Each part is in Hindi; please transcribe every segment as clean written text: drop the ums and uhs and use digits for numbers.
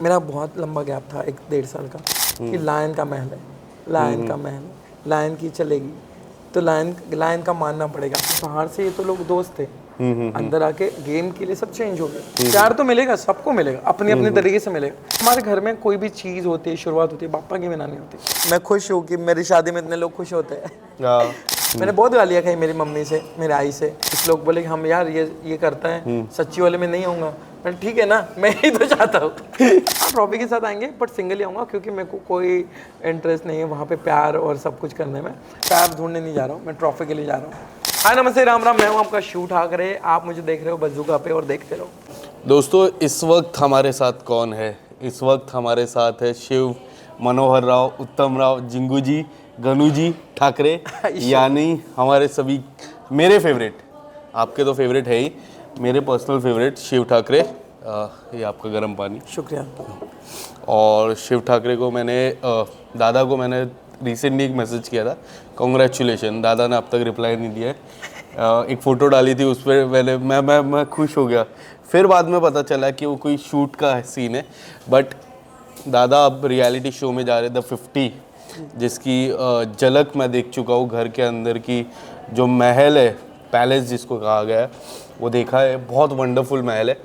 मेरा बहुत लंबा गैप था, 1-1.5 साल का, कि लायन का महल है, लायन का महल, लायन की चलेगी तो लायन का मानना पड़ेगा। बाहर से ये तो लोग दोस्त थे, अंदर आके गेम के लिए सब चेंज हो गया। प्यार तो मिलेगा, सबको मिलेगा, अपनी अपनी तरीके से मिलेगा। हमारे घर में कोई भी चीज़ होती है, शुरुआत होती है, पापा की बिना नहीं होती। मैं खुश हूँ कि मेरी शादी में इतने लोग खुश होते हैं। मैंने बहुत गालियाँ खाई मेरी मम्मी से, मेरे आई से। कुछ लोग बोले कि हम यार ये करता है, सच्ची वाले में नहीं आऊँगा। मैं ठीक है ना, मैं ही तो चाहता हूँ। ट्रॉफी के साथ आएंगे बट सिंगल ही आऊँगा, क्योंकि मेरे को कोई इंटरेस्ट नहीं है वहाँ पे प्यार और सब कुछ करने में। प्यार ढूंढने नहीं जा रहा हूँ, मैं ट्रॉफी के लिए जा रहा हूँ। हाय नमस्ते राम राम, मैं हूँ आपका शिव ठाकरे। आप मुझे देख रहे हो बज़ूका पे और देखते रहो। दोस्तों, इस वक्त हमारे साथ कौन है? इस वक्त हमारे साथ है शिव, मनोहर राव, उत्तम राव, जिंगू जी, गनू जी ठाकरे, यानी हमारे सभी मेरे फेवरेट, आपके तो फेवरेट है ही, मेरे पर्सनल फेवरेट शिव ठाकरे। ये आपका गर्म पानी। शुक्रिया। और शिव ठाकरे को मैंने दादा को मैंने रिसेंटली एक मैसेज किया था, कॉन्ग्रेचुलेशन। दादा ने अब तक रिप्लाई नहीं दिया है। एक फ़ोटो डाली थी, उस पर मैंने मैं खुश हो गया। फिर बाद में पता चला कि वो कोई शूट का सीन है। बट दादा अब रियलिटी शो में जा रहे द 50, जिसकी झलक मैं देख चुका हूँ। घर के अंदर की जो महल है, पैलेस जिसको कहा गया है, वो देखा है। बहुत वंडरफुल महल है।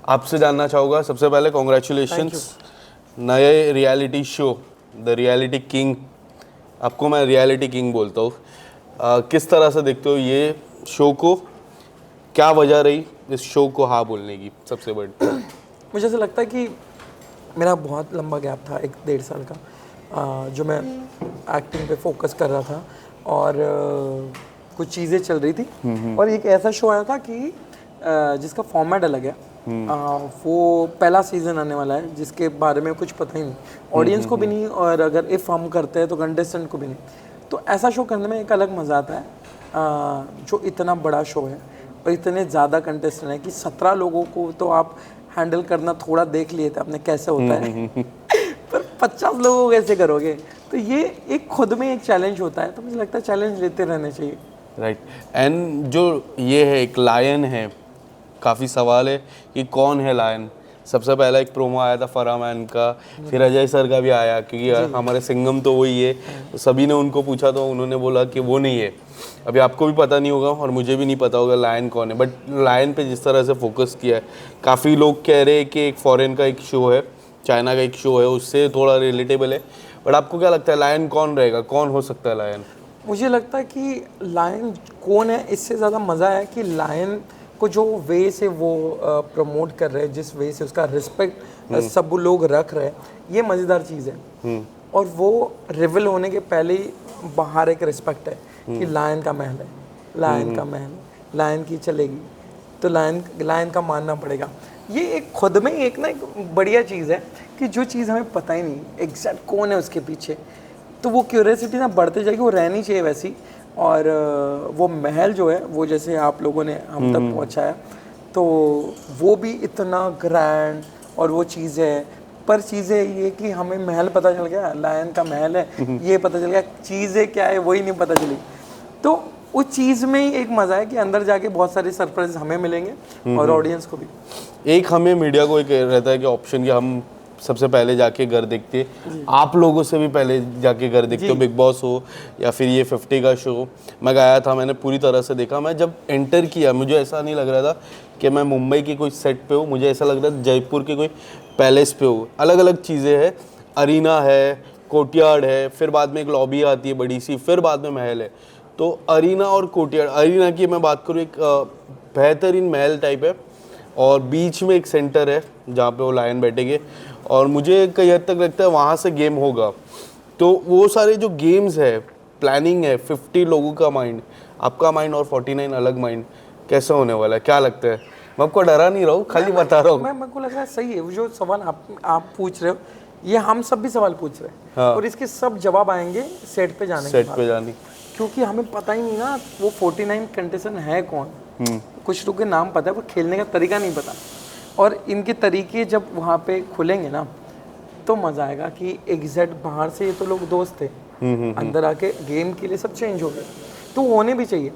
आपसे जानना चाहूँगा सबसे पहले, कॉन्ग्रेचुलेशंस नए reality show the reality king. आपको मैं रियलिटी किंग बोलता हूँ। किस तरह से देखते हो ये शो को? क्या वजह रही इस शो को हाँ बोलने की सबसे बड़ी? मुझे ऐसा लगता है कि मेरा बहुत लंबा गैप था, 1-1.5 साल का, जो मैं एक्टिंग पे फोकस कर रहा था और कुछ चीज़ें चल रही थी। और एक ऐसा शो आया था कि जिसका फॉर्मेट अलग है। वो पहला सीज़न आने वाला है जिसके बारे में कुछ पता ही नहीं, ऑडियंस को भी नहीं, और अगर इफ़ हम करते हैं तो कंटेस्टेंट को भी नहीं। तो ऐसा शो करने में एक अलग मज़ा आता है। जो इतना बड़ा शो है और इतने ज़्यादा कंटेस्टेंट हैं कि 17 लोगों को तो आप हैंडल करना थोड़ा देख लिए थे आपने कैसे होता है। पर 50 लोगों को कैसे करोगे? तो ये एक खुद में एक चैलेंज होता है। तो मुझे लगता है चैलेंज लेते रहने चाहिए। राइट। एंड जो ये है एक लायन है, काफ़ी सवाल है कि कौन है लायन। सबसे पहला एक प्रोमो आया था फरामान का, फिर अजय सर का भी आया, क्योंकि हमारे सिंघम तो वही है। तो सभी ने उनको पूछा तो उन्होंने बोला कि वो नहीं है। अभी आपको भी पता नहीं होगा और मुझे भी नहीं पता होगा लायन कौन है। बट लायन पे जिस तरह से फोकस किया है, काफ़ी लोग कह रहे हैं कि एक फॉरेन का एक शो है, चाइना का एक शो है, उससे थोड़ा रिलेटेबल है। बट आपको क्या लगता है लायन कौन रहेगा, कौन हो सकता है लायन? मुझे लगता है कि लायन कौन है, इससे ज़्यादा मज़ा है कि लायन को जो वे से वो प्रमोट कर रहे हैं, जिस वे से उसका रिस्पेक्ट सब लोग रख रहे हैं, ये मज़ेदार चीज़ है। और वो रिवील होने के पहले ही बाहर एक रिस्पेक्ट है कि लायन का महल है, लायन का महल, लायन की चलेगी तो लायन का मानना पड़ेगा। ये एक खुद में एक ना एक बढ़िया चीज़ है कि जो चीज़ हमें पता ही नहीं एग्जैक्ट कौन है उसके पीछे, तो वो क्यूरियोसिटी ना बढ़ते जाएगी, वो रहनी चाहिए वैसी। और वो महल जो है वो जैसे आप लोगों ने हम तक पहुंचाया, तो वो भी इतना ग्रैंड और वो चीज़ है। पर चीज़ें ये कि हमें महल पता चल गया, लायन का महल है, ये पता चल गया, चीज़ें क्या है वही नहीं पता चली। तो उस चीज़ में ही एक मज़ा है कि अंदर जाके बहुत सारे सरप्राइज हमें मिलेंगे और ऑडियंस को भी। एक हमें मीडिया को एक रहता है कि ऑप्शन कि हम सबसे पहले जाके घर देखते, आप लोगों से भी पहले जाके घर देखते हो, बिग बॉस हो या फिर ये 50 का शो। मैं गया था, मैंने पूरी तरह से देखा। मैं जब एंटर किया मुझे ऐसा नहीं लग रहा था कि मैं मुंबई की कोई सेट पे हूँ, मुझे ऐसा लग रहा था जयपुर के कोई पैलेस पे हूँ। अलग अलग चीज़ें हैं, अरीना है, कोर्टयार्ड है, फिर बाद में एक लॉबी आती है बड़ी सी, फिर बाद में महल है। तो अरीना और कोर्टयार्ड, अरीना की मैं बात करूँ, एक बेहतरीन महल टाइप है और बीच में एक सेंटर है जहाँ पे वो लायन बैठेंगे, और मुझे कई हद तक लगता है वहाँ से गेम होगा। तो वो सारे जो गेम्स है, प्लानिंग है, 50 लोगों का माइंड, आपका माइंड और 49 अलग माइंड, कैसे होने वाला है, क्या लगता है? मैं आपको डरा नहीं रहा हूँ, खाली बता रहा हूँ। मेरे को लग रहा है सही है जो सवाल आप पूछ रहे हो, ये हम सब भी सवाल पूछ रहे हैं। हाँ। और इसके सब जवाब आएंगे सेट पे जाने के बाद, क्योंकि हमें पता ही नहीं ना वो 49 कंटेस्टेंट है कौन। कुछ लोग के नाम पता है पर खेलने का तरीका नहीं पता, और इनके तरीके जब वहाँ पे खुलेंगे ना तो मज़ा आएगा कि एग्जैक्ट बाहर से ये तो लोग दोस्त थे, अंदर आके गेम के लिए सब चेंज हो गया। तो होने भी चाहिए,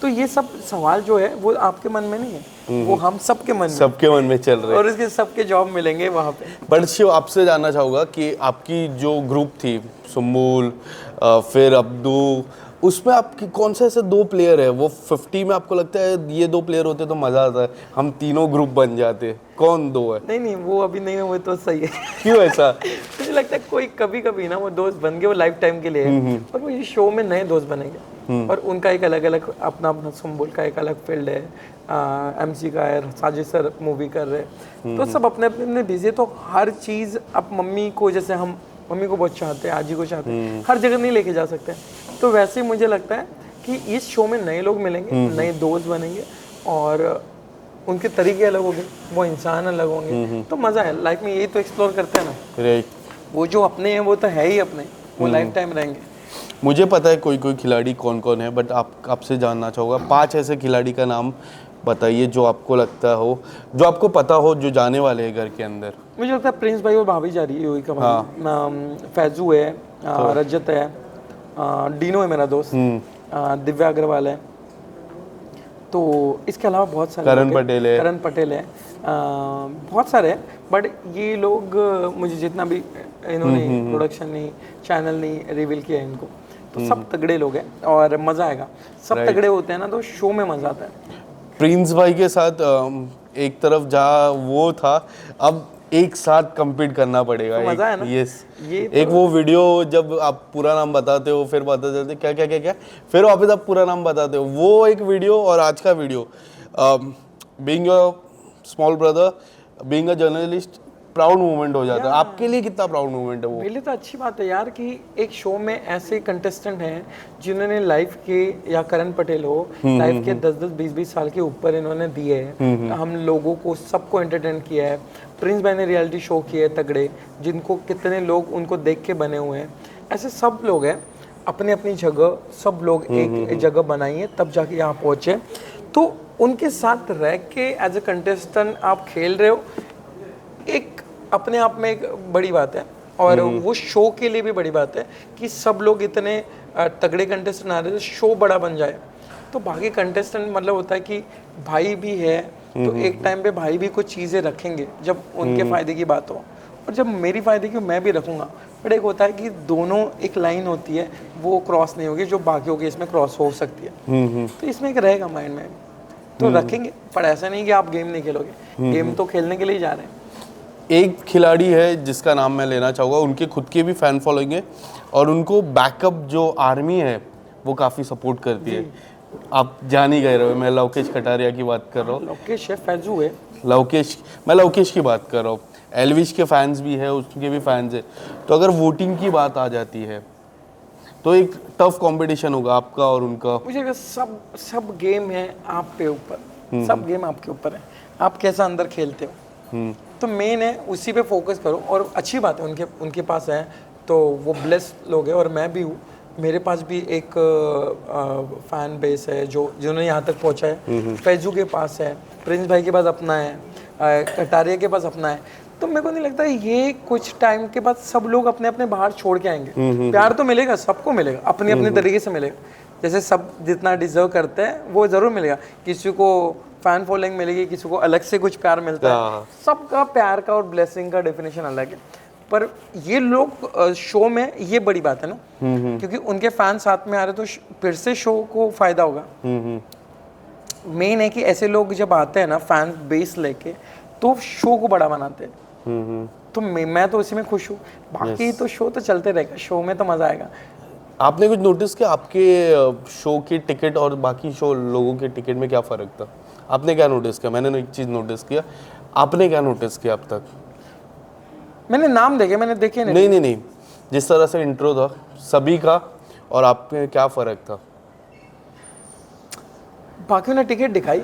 तो ये सब सवाल जो है वो आपके मन में नहीं है, वो हम सबके मन में, सबके मन में चल रहे हैं। और इसके सबके जॉब मिलेंगे वहाँ पे। बट शिव, आपसे जानना चाहूँगा कि आपकी जो ग्रुप थी, सुम्बुल फिर अब्दू, उसमें आपकी कौन से ऐसे 2 प्लेयर है वो 50 में आपको लगता है ये 2 प्लेयर होते तो मज़ा आता है, हम तीनों ग्रुप बन जाते? कौन 2 है? नहीं वो अभी नहीं है, वो तो सही है। क्यों ऐसा? मुझे लगता है कोई कभी कभी ना वो दोस्त बन गए, वो लाइफ टाइम के लिए है, और वो ये शो में नए दोस्त बनेंगे, और उनका एक अलग अलग अपना अपना, सुम्बुल का एक अलग फील्ड है, MC का है, साजिद सर मूवी कर रहे हैं, तो सब अपने अपने बिजी है। तो हर चीज़, अब मम्मी को, जैसे हम मम्मी को बहुत चाहते हैं, आजी को चाहते हैं, हर जगह नहीं लेके जा सकते, तो वैसे ही मुझे लगता है कि इस शो में नए लोग मिलेंगे, नए दोस्त बनेंगे, और उनके तरीके अलग होंगे, वो इंसान अलग होंगे, तो मज़ा है लाइफ में। यही तो एक्सप्लोर करते हैं ना। राइट। वो जो अपने हैं वो तो है ही अपने, वो लाइफ टाइम रहेंगे। मुझे पता है कोई कोई खिलाड़ी कौन कौन है, बट आपसे जानना चाहूँगा 5 ऐसे खिलाड़ी का नाम बताइए जो आपको लगता हो, जो आपको पता हो, जो जाने वाले हैं घर के अंदर। मुझे लगता है प्रिंस भाई और भाभी जा रही है, वही का भाई, फैजू है, रजत है, डीनो है मेरा दोस्त, दिव्या अग्रवाल है, तो इसके अलावा बहुत सारे करण पटेल है, करण पटेल है, बहुत सारे हैं, बट ये लोग मुझे जितना भी इन्होंने प्रोडक्शन नहीं, चैनल नहीं रिवील किया इनको, तो सब तगड़े लोग हैं और मज़ा आएगा। सब तगड़े होते हैं ना तो शो में मज़ा आता है। प्रिंस भाई के साथ एक तरफ जहाँ वो था, अब एक साथ compete करना पड़ेगा। तो मज़ा है ना। यस, ये एक वो वीडियो जब आप पूरा नाम बताते हो, फिर पता चलते क्या क्या क्या क्या, फिर वापस आप पूरा नाम बताते हो, वो एक वीडियो और आज का video, being a small brother, being a journalist, proud moment हो जाता है। आपके लिए कितना प्राउड मोमेंट है वो? मेरे लिए तो अच्छी बात है यार कि एक शो में ऐसे कंटेस्टेंट हैं जिन्होंने लाइफ के, या करण पटेल हो, लाइफ के 10-10 20-20 साल के ऊपर इन्होंने दिए हैं, हम लोगों को सबको एंटरटेन किया है। प्रिंस भाई ने रियलिटी शो किए तगड़े, जिनको कितने लोग उनको देख के बने हुए हैं। ऐसे सब लोग हैं अपनी अपनी जगह, सब लोग एक जगह बनाई है तब जाके यहाँ पहुँचे। तो उनके साथ रह के एज ए कंटेस्टेंट आप खेल रहे हो, एक अपने आप में एक बड़ी बात है, और वो शो के लिए भी बड़ी बात है कि सब लोग इतने तगड़े कंटेस्टेंट आ रहे हैं, शो बड़ा बन जाए। तो बाकी कंटेस्टेंट मतलब होता है कि भाई भी है, तो एक टाइम पे भाई भी कुछ चीज़ें रखेंगे जब उनके फ़ायदे की बात हो, और जब मेरी फ़ायदे की मैं भी रखूँगा। बट एक होता है कि दोनों एक लाइन होती है, वो क्रॉस नहीं होगी जो बाकियों के इसमें क्रॉस हो सकती है। तो इसमें एक रहेगा माइंड में, तो रखेंगे। पर ऐसा नहीं कि आप गेम नहीं खेलोगे, गेम तो खेलने के लिए ही जा रहे हैं। एक खिलाड़ी है जिसका नाम मैं लेना चाहूँगा, उनके खुद के भी फैन फॉलोइंग है, और उनको बैकअप जो आर्मी है वो काफ़ी सपोर्ट करती है। आप जान ही गए रहे हो, मैं लवकेश कटारिया की बात कर रहा हूँ। लवकेश है, फैजू है, मैं लवकेश की बात कर रहा हूँ। एलविश के फैंस भी है, उसके भी फैंस है। तो अगर वोटिंग की बात आ जाती है तो एक टफ कंपटीशन होगा आपका और उनका। मुझे लगा सब गेम है आप पे ऊपर, सब गेम आपके ऊपर है, आप कैसा अंदर खेलते हो। तो मेन है उसी पे फोकस करो, और अच्छी बात है उनके पास है, तो वो ब्लेस लोग हैं, और मैं भी हूँ। मेरे पास भी एक फैन बेस है जो जिन्होंने यहाँ तक पहुँचा है। फैजू के पास है, प्रिंस भाई के पास अपना है, कटारिया के पास अपना है। तो मेरे को नहीं लगता ये कुछ टाइम के बाद सब लोग अपने अपने बाहर छोड़ के आएंगे। प्यार तो मिलेगा, सबको मिलेगा, अपने अपने तरीके से मिलेगा। जैसे सब जितना डिजर्व करते हैं वो ज़रूर मिलेगा। किसी को फैन फॉलोइंग मिलेगी, किसी को अलग से कुछ प्यार मिलता है। सबका प्यार का और ब्लेसिंग का डेफिनेशन अलग है। पर ये लोग शो में, ये बड़ी बात है ना, क्योंकि उनके फैन साथ में आ रहे तो फिर से शो को फायदा होगा। मेन है कि ऐसे लोग जब आते हैं ना फैन बेस लेके, तो शो को बड़ा बनाते हैं। तो मैं तो उसी में खुश हूँ। बाकी तो शो तो चलते रहेगा, शो में तो मजा आएगा। आपने कुछ नोटिस किया आपके शो की टिकट और बाकी शो लोगों के टिकट में क्या फ़र्क था? आपने क्या नोटिस किया? मैंने एक चीज़ नोटिस किया, आपने क्या नोटिस किया अब तक? मैंने नाम देखे, मैंने देखे नहीं, जिस तरह से इंट्रो था सभी का, और आप में क्या फ़र्क था? बाकियों ने टिकट दिखाई,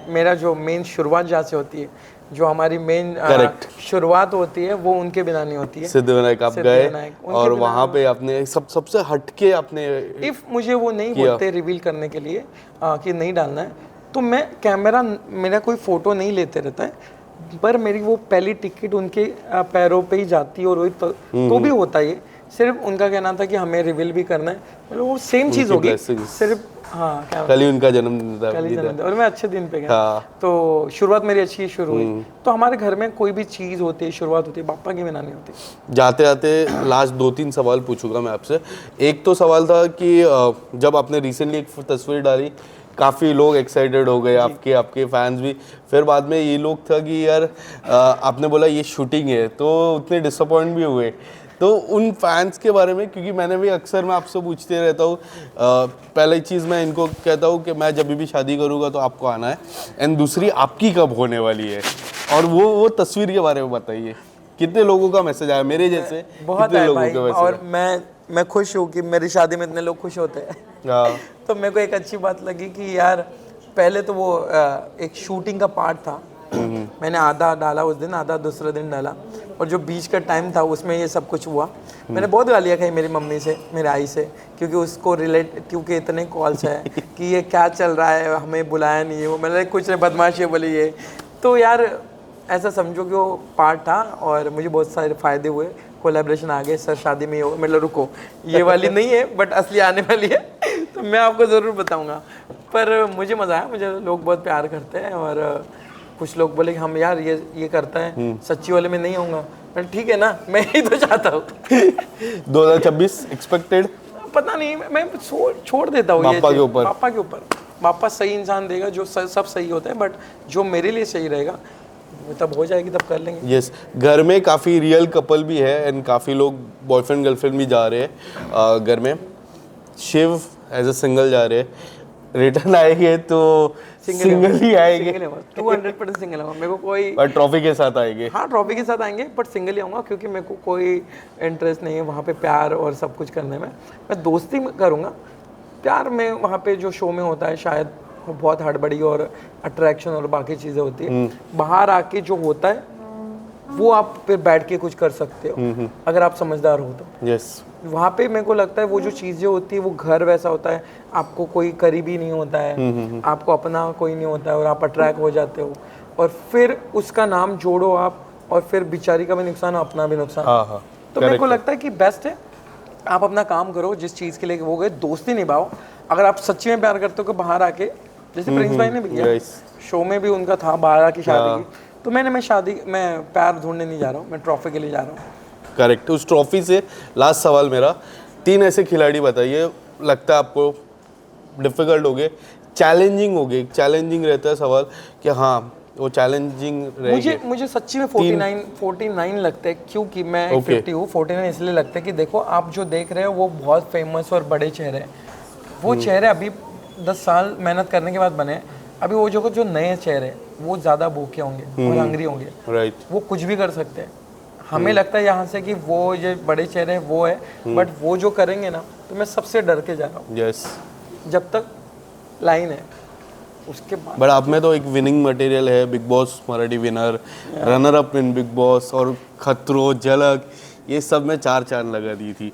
मेरा जो मेन शुरुआत जहाँ से होती है, जो हमारी मेन शुरुआत होती है, वो उनके बिना नहीं होती है। सिद्धिविनायक आप गए और वहाँ पे आपने सबसे हटके आपने, इफ मुझे वो नहीं बोलते रिवील करने के लिए कि नहीं डालना है, तो मैं कैमरा, मेरा कोई फोटो नहीं लेते रहता है, पर मेरी वो पहली टिकट उनके पैरों पे ही जाती है, और वही तो भी होता है सिर्फ उनका कहना था कि हमें रिवील भी करना है, मतलब वो सेम चीज़ होगी, blessings। सिर्फ हाँ क्या कल ही उनका जन्मदिन था। कल ही जन्मदिन, और मैं अच्छे दिन पे गया। हाँ। तो शुरुआत मेरी अच्छी शुरू हुई। तो हमारे घर में कोई भी चीज़ होती है, शुरुआत होती है, पापा की बनानी होती है। जाते जाते लास्ट 2-3 सवाल पूछूंगा मैं आपसे। एक तो सवाल था कि जब आपने रिसेंटली एक तस्वीर डाली, काफ़ी लोग एक्साइटेड हो गए, आपके फैंस भी। फिर बाद में ये लोग था कि यार आपने बोला ये शूटिंग है, तो उतने डिसअपॉइंट भी हुए। तो उन फैंस के बारे में, क्योंकि मैंने भी अक्सर मैं आपसे पूछते रहता हूँ, पहली चीज़ मैं इनको कहता हूँ कि मैं जब भी शादी करूँगा तो आपको आना है, एंड दूसरी आपकी कब होने वाली है, और वो तस्वीर के बारे में बताइए। कितने लोगों का मैसेज आया मेरे जैसे? बहुत कितने है लोगों भाई, का मैसेज और मैं खुश हूँ कि मेरी शादी में इतने लोग खुश होते हैं। हाँ। तो मेरे को एक अच्छी बात लगी कि यार पहले तो वो एक शूटिंग का पार्ट था, मैंने आधा डाला उस दिन, आधा दूसरे दिन डाला, और जो बीच का टाइम था उसमें ये सब कुछ हुआ। मैंने बहुत गालियाँ खाई मेरी मम्मी से, मेरे आई से, क्योंकि उसको रिलेट, क्योंकि इतने कॉल्स है कि ये क्या चल रहा है, हमें बुलाया नहीं है, वो मैंने कुछ नहीं, बदमाशी बोली ये। तो यार ऐसा समझो कि वो पार्ट था, और मुझे बहुत सारे फ़ायदे हुए, कोलैबोरेशन आ गए, सर शादी में ये हो, मतलब रुको ये वाली नहीं है बट असली आने वाली है, तो मैं आपको ज़रूर बताऊंगा। पर मुझे मज़ा आया, मुझे लोग बहुत प्यार करते हैं, और कुछ लोग बोले कि हम यार ये करता है, सच्ची वाले में नहीं होऊंगा, पर ठीक है ना, मैं ही तो चाहता हूँ। 2026 एक्सपेक्टेड? पता नहीं, मैं छोड़ देता हूँ पापा के ऊपर। पापा के ऊपर। पापा सही इंसान देगा, जो सब सही होता है, बट जो मेरे लिए सही रहेगा वो तब हो जाएगी, तब कर लेंगे। यस, घर में काफ़ी रियल कपल भी है, एंड काफ़ी लोग बॉयफ्रेंड गर्लफ्रेंड भी जा रहे हैं घर में। शिव एज अ सिंगल जा रहे हैं, रिटर्न आएंगे तो सिंगल ही आएंगे। 200% सिंगल आऊंगा, मेरे को कोई, और ट्रॉफी के साथ आएंगे। हाँ ट्रॉफी के साथ आएंगे, बट सिंगल ही आऊँगा, क्योंकि मेरे को कोई इंटरेस्ट नहीं है वहाँ पे प्यार और सब कुछ करने में। मैं दोस्ती करूँगा, प्यार में वहाँ पे जो शो में होता है शायद वो बहुत हड़बड़ी और अट्रैक्शन और बाकी चीज़ें होती है। बाहर आके जो होता है वो आप फिर बैठ के कुछ कर सकते हो, अगर आप समझदार हो तो। यस। वहाँ पे मेरे को लगता है वो जो चीज़ें होती है वो घर वैसा होता है, आपको कोई करीबी नहीं होता है, आपको अपना कोई नहीं होता है, और आप अट्रैक्ट हो जाते हो, और फिर उसका नाम जोड़ो आप, और फिर बेचारी का भी नुकसान, अपना भी नुकसान। हाँ। तो मेरे को लगता है कि बेस्ट है आप अपना काम करो, जिस चीज़ के लिए वो गए, दोस्ती निभाओ। अगर आप सच्ची में प्यार करते हो कि बाहर आके, जैसे प्रिंस भाई ने भी किया, शो में भी उनका था बाहर आके शादी की, तो मैं प्यार ढूंढने नहीं जा रहा हूँ, मैं ट्रॉफी के लिए जा रहा हूँ। करेक्ट। उस ट्रॉफी से लास्ट सवाल मेरा, 3 ऐसे खिलाड़ी बताइए, लगता है आपको डिफिकल्ट हो गए, चैलेंजिंग हो गए, चैलेंजिंग रहता है सवाल कि हाँ वो चैलेंजिंग रहेगी। मुझे सच्ची में 49 लगता है, क्योंकि मैं 50 हूँ। 49 इसलिए लगता है कि देखो आप जो देख रहे हो वो बहुत फेमस और बड़े चेहरे हैं, वो चेहरे अभी 10 साल मेहनत करने के बाद बने। अभी वो जो नए चेहरे वो ज़्यादा भूखे होंगे और हंगरी होंगे, राइट, वो कुछ भी कर सकते हैं। हमें लगता है यहाँ से कि वो जो बड़े चेहरे हैं वो है, बट वो जो करेंगे ना, तो मैं सबसे डर के जा रहा हूँ। यस, जब तक लाइन है उसके बाद। बट आप में तो एक विनिंग मटेरियल है, big boss Marathi winner, runner up in big boss, और खतरों, झलक, ये सब में 4 चांद लगा दी थी।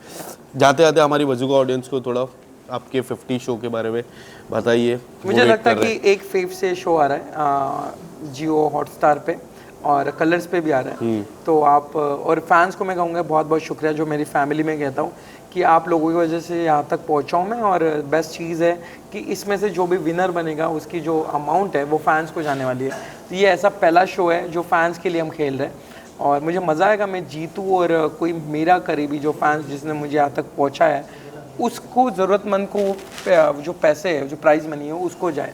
जाते जाते हमारी बजुका ऑडियंस को थोड़ा आपके 50 शो के बारे में बताइए। मुझे लगता है कि एक फेव से शो आ रहा है जियो हॉटस्टार पे, और कलर्स पे भी आ रहा है। तो आप और फैंस को मैं कहूँगा बहुत बहुत शुक्रिया, जो मेरी फैमिली में कहता हूँ कि आप लोगों की वजह से यहाँ तक पहुँचा हूँ मैं। और बेस्ट चीज़ है कि इसमें से जो भी विनर बनेगा उसकी जो अमाउंट है वो फैंस को जाने वाली है। तो ये ऐसा पहला शो है जो फैंस के लिए हम खेल रहे हैं, और मुझे मज़ा आएगा मैं जीतूँ, और कोई मेरा करीबी जो फैंस जिसने मुझे यहाँ तक पहुँचा है उसको, ज़रूरतमंद को जो पैसे है, जो प्राइज़ मनी है उसको जाए।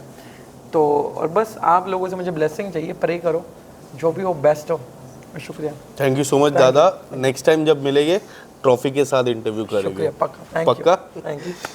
तो और बस आप लोगों से मुझे ब्लेसिंग चाहिए, प्रे करो जो भी हो बेस्ट हो। शुक्रिया, थैंक यू सो मच दादा। नेक्स्ट टाइम जब मिलेंगे ट्रॉफी के साथ इंटरव्यू करेंगे। शुक्रिया, पक्का, थैंक यू। पक्का। Thank you.